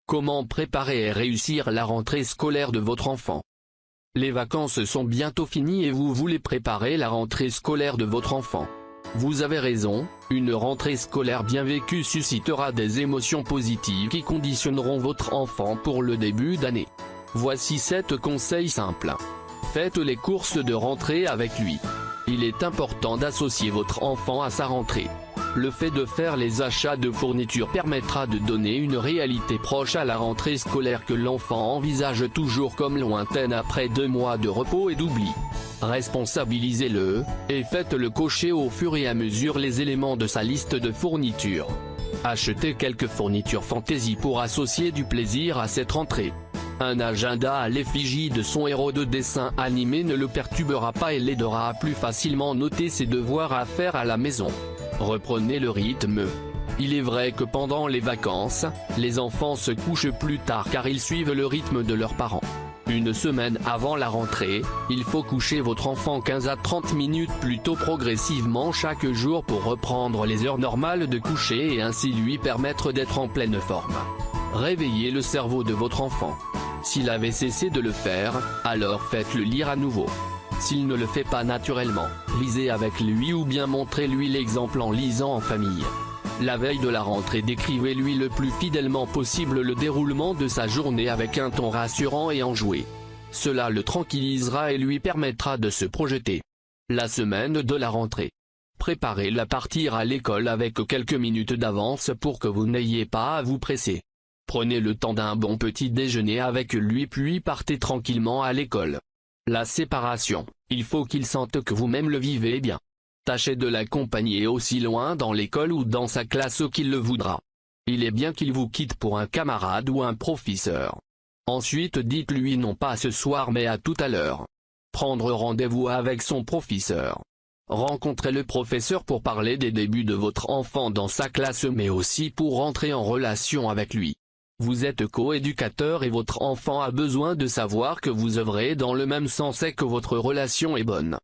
Comment préparer et réussir la rentrée scolaire de votre enfant? Les vacances sont bientôt finies et vous voulez préparer la rentrée scolaire de votre enfant. Vous avez raison, une rentrée scolaire bien vécue suscitera des émotions positives qui conditionneront votre enfant pour le début d'année. Voici 7 conseils simples. Faites les courses de rentrée avec lui. Il est important d'associer votre enfant à sa rentrée. Le fait de faire les achats de fournitures permettra de donner une réalité proche à la rentrée scolaire que l'enfant envisage toujours comme lointaine après 2 mois de repos et d'oubli. Responsabilisez-le, et faites-le cocher au fur et à mesure les éléments de sa liste de fournitures. Achetez quelques fournitures fantaisie pour associer du plaisir à cette rentrée. Un agenda à l'effigie de son héros de dessin animé ne le perturbera pas et l'aidera à plus facilement noter ses devoirs à faire à la maison. Reprenez le rythme. Il est vrai que pendant les vacances, les enfants se couchent plus tard car ils suivent le rythme de leurs parents. Une semaine avant la rentrée, il faut coucher votre enfant 15 à 30 minutes plus tôt progressivement chaque jour pour reprendre les heures normales de coucher et ainsi lui permettre d'être en pleine forme. Réveillez le cerveau de votre enfant. S'il avait cessé de le faire, alors faites-le lire à nouveau. S'il ne le fait pas naturellement, lisez avec lui ou bien montrez-lui l'exemple en lisant en famille. La veille de la rentrée, décrivez-lui le plus fidèlement possible le déroulement de sa journée avec un ton rassurant et enjoué. Cela le tranquillisera et lui permettra de se projeter. La semaine de la rentrée. Préparez-le à partir à l'école avec quelques minutes d'avance pour que vous n'ayez pas à vous presser. Prenez le temps d'un bon petit déjeuner avec lui puis partez tranquillement à l'école. La séparation, il faut qu'il sente que vous-même le vivez bien. Tâchez de l'accompagner aussi loin dans l'école ou dans sa classe qu'il le voudra. Il est bien qu'il vous quitte pour un camarade ou un professeur. Ensuite dites-lui non pas ce soir mais à tout à l'heure. Prendre rendez-vous avec son professeur. Rencontrez le professeur pour parler des débuts de votre enfant dans sa classe mais aussi pour entrer en relation avec lui. Vous êtes coéducateur et votre enfant a besoin de savoir que vous œuvrez dans le même sens et que votre relation est bonne.